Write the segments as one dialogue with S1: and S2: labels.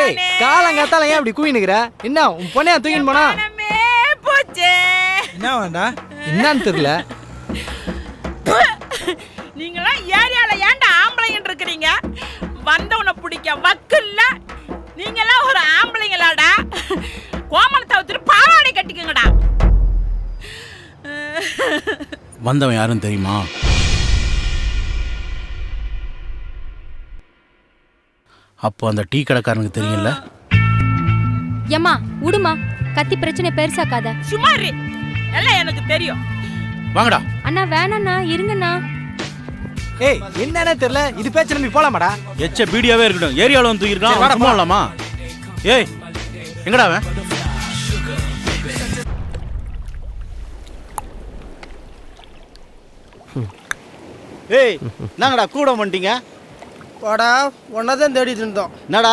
S1: ஏய் காலங்காத்தால ஏன் அப்படி கூவினுக்குற? என்ன உன் பொண்ணையா தூக்கின்னு போனா?
S2: போச்சே.
S3: என்ன வேண்டா?
S1: என்னன்னு தெரியல.
S2: நீங்களாம் ஏரியால ஏன்டா ஆம்பளைங்க இருக்கிறீங்க? வந்தவனை பிடிக்க வக்கில்ல. நீங்களாம் ஒரு ஆம்பளைங்களாடா. கோமணத்தை வச்சுட்டு பாவாடை கட்டிக்கங்கடா.
S4: வந்தவன் யாருன்னு தெரியுமா? அப்போ அந்த டீ கடைக்காரனுக்கு தெரியும்ல?
S5: ஏம்மா விடுமா, கத்தி பிரச்சனை பெருசாக்காத.
S2: சுமாரி எல்லாம் எனக்கு தெரியும்.
S4: வாங்கடா.
S5: அண்ணா வேணாண்ணா, இருங்கண்ணா.
S1: ஏய் என்னன்னே தெரியல, இது பேச்சு நம்பி போலாமாடா?
S4: எச்ச பீடியாவே இருக்கட்டும். ஏரியாவில் வந்து தூக்கிருக்கான், சும்மா இல்லாமா? ஏய் எங்கடா அவன்? ஏய் நாங்கடா கூட வந்துட்டீங்க.
S3: வாடா, ஒன்னதான் தேடிட்டு இருந்தோம்.
S4: என்னடா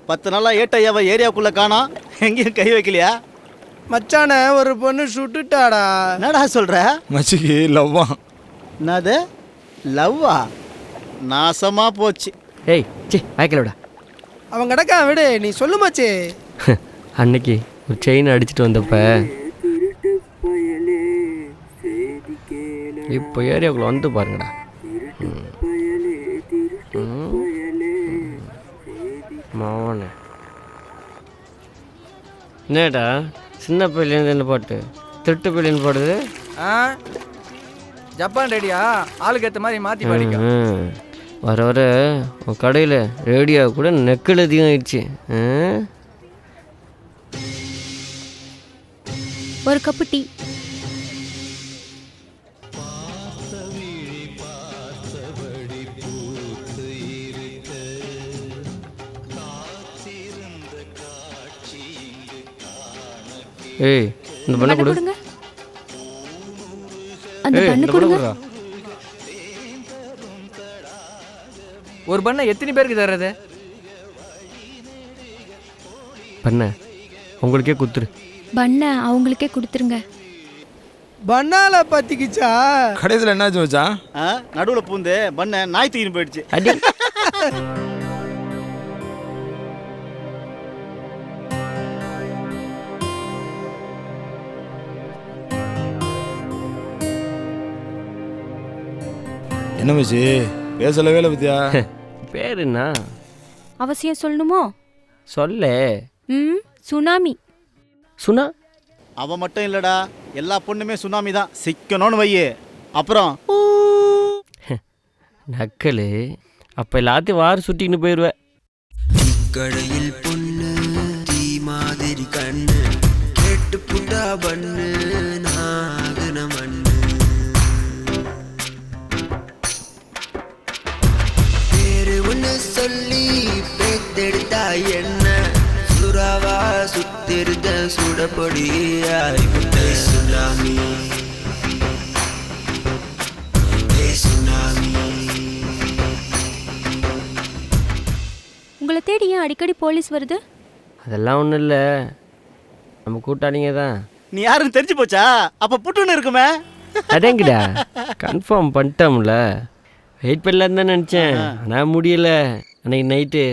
S4: 10 நாளா ஏட்டையாவ ஏரியாவுக்குள்ள காணோம், எங்கேயும் கை வைக்கலையா?
S3: மச்சான ஒரு பொண்ணு சுட்டுட்டாடா.
S4: என்னடா சொல்ற?
S1: மச்சிக்கு லவ்வா.
S4: என்னது லவ்வா? நாசமா போச்சு.
S6: ஏய் சி வாய்க்கல விட.
S3: அவன் கிடக்கா விடு, நீ சொல்லு மச்சி.
S6: அன்னைக்கு ஒரு செயின் அடிச்சுட்டு வந்தப்ப இப்போ ஏரியாவுக்குள்ள வந்து பாருங்கடா. மோனே என்னடா சின்ன பையலேருந்து என்ன பாட்டு திருட்டு பையலேருந்து பாடுது?
S1: ஜப்பான் ரேடியா ஆளுக்கு ஏற்ற மாதிரி மாற்றி பாடிக்க.
S6: வர வர உன் கடையில் ரேடியோ கூட நெக்கல் அதிகம் ஆயிடுச்சு.
S5: ஒரு கப்பு டீ.
S6: ஏய் இந்த பண்ண கொடுங்க.
S5: அந்த பண்ணு கொடுங்க.
S1: ஒரு பண்ண எத்தனை பேருக்கு தர்றது?
S6: பண்ண உங்களுக்கே குத்துரு.
S5: பண்ண அவங்களுக்கே கொடுத்துருங்க.
S3: பண்ணால பத்திக்கிச்சா?
S1: கடைசியில் என்னாச்சு வச்சா?
S4: நடுவில் பூந்து பண்ண நாய் தூக்கின்னு போயிடுச்சு.
S6: அடி
S1: என்ன மச்சி பேசல வேலை பத்தியா?
S6: பேர் என்ன
S5: அவசியம் சொல்லணுமோ?
S6: சொல்ல.
S5: சுனாமி.
S6: சுனா?
S4: அவன் மட்டும் இல்லடா, எல்லா பொண்ணுமே சுனாமி தான். சிக்கணும்னு வையே அப்புறம்
S6: நக்கலு. அப்போ எல்லாத்தையும் வாரி சுட்டின்னு போயிடுவேன்.
S7: கடையில் பொண்ணு தீ மாதிரி கண்ணு கேட்டு புட்டா பண்ணு நாகன மண்ணு பேரு ஒண்ணு சொல்லி பேத்தெடுத்தா என்ன சுறாவா சுத்திருந்த சுடப்படி சுனாமி சுனாமி.
S5: உங்களை தேடி ஏன் அடிக்கடி போலீஸ் வருது?
S6: அதெல்லாம் ஒன்றும் இல்லை, நம்ம கூட்டாளிங்க தான்.
S4: நீ யாருன்னு தெரிஞ்சு போச்சா? அப்போ புட்டுன்னு இருக்குமே.
S6: அதேங்கிடா கன்ஃபார்ம் பண்ணிட்டோம்ல. வெயிட் பண்ணலான்னு தான் நினச்சேன், ஆனால் முடியலை. அன்னைக்கு நைட்டு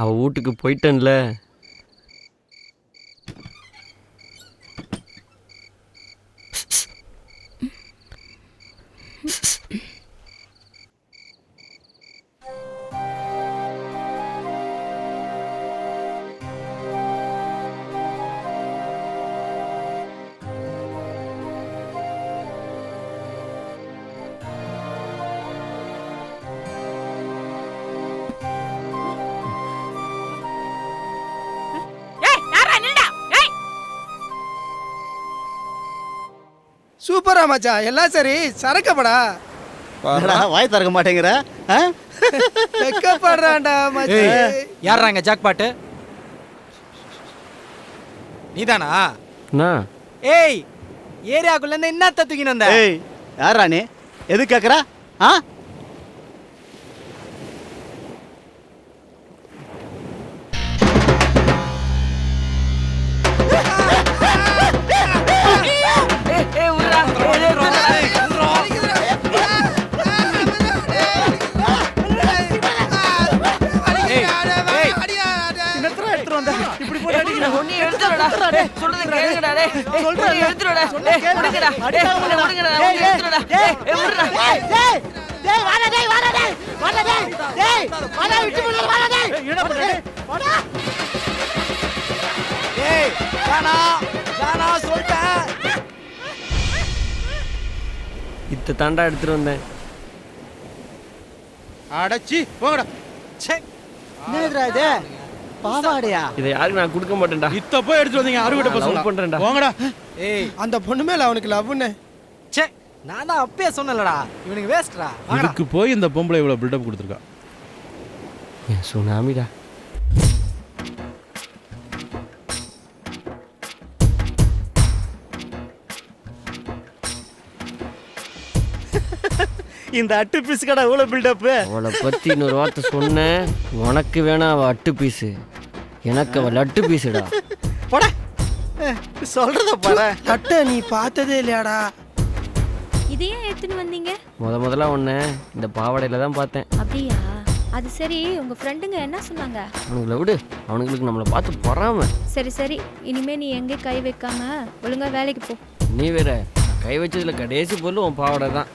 S6: அவள் வீட்டுக்கு போயிட்டேன்ல.
S3: சூப்பரா மச்சா, எல்லாம் சரி. சரக்கப்படா.
S4: வாய் திறக்க மாட்டேங்கிற.
S3: வெக்கப்படுறான்டா மச்சி.
S1: யாராங்க ஜாக் பாட்டு? நீதானா? ஏய் ஏரியாக்குள்ள இருந்து என்ன தூக்கின்னு வந்த?
S4: ஏய் யாரா நீ? எது கேட்குற? எடுத்துட்டு வந்தேன் இப்படி போட்டு அடிக்கிறேன்
S2: ஒண்ணு எடுத்துடா சொல்றது கேளுங்கடா டேய் சொல்றது எடுத்துடா டேய் விடுங்கடா டேய் விடுங்கடா எடுத்துடா டேய் விடுடா
S3: டேய் வாடா டேய் வாடா டேய் வாடா டேய் டேய் வாடா விட்டு போடா வாடா டேய்
S4: என்ன பண்ற
S3: வாடா
S1: ஏய் தானா சொல்லிட்டேன்.
S6: இத்த தாண்டா எடுத்துட்டு வந்தேன்.
S4: அடச்சி போங்கடா
S1: ச்சே
S3: என்னதுடா இது பாவாடையா
S6: இதை யாருக்கு நான் கொடுக்க மாட்டேன்டா.
S4: இத்த போய் எடுத்துட்டு வந்தீங்க அறுவடை
S6: நான் love
S4: பசங்க
S6: பண்றேன்டா.
S4: போங்கடா
S1: ஏய்
S3: அந்த பொண்ணு மேல அவனுக்கு லவ்னு
S1: ச்சே நான் தான் அப்பயே சொன்னேன்லடா இவனுக்கு வேஸ்ட்டா. வாங்கடா.
S8: இதுக்கு போய் இந்த பொம்பளை இவ்வளோ பில்டப் கொடுத்துருக்கா.
S6: என் சுனாமிடா.
S4: இந்த அட்டு பீஸ் கடை இவ்வளோ பில்டப்பு
S6: அவளை பத்தி இன்னொரு வார்த்தை சொன்னேன் உனக்கு வேணா அவ அட்டு பீஸு, எனக்கு அவள் லட்டு பீஸுடா.
S4: போடா சொல்றத பாரு
S3: தட்டை நீ பார்த்ததே இல்லையாடா?
S5: இதை ஏன் எடுத்துன்னு வந்தீங்க?
S6: முதல்ல உன்னை இந்த பாவாடையில தான் பார்த்தேன்.
S5: அப்படியா? அது சரி, உங்க ஃப்ரெண்டுங்க என்ன சொன்னாங்க?
S6: அவனுங்களை விடு, அவனுங்களுக்கு நம்மளை பார்த்து பொறாம.
S5: சரி சரி, இனிமே நீ எங்கே கை வைக்காம ஒழுங்கா வேலைக்கு போ.
S6: நீ வேற கை வச்சதுல கடைசி பொருள் உன் பாவாடை தான்.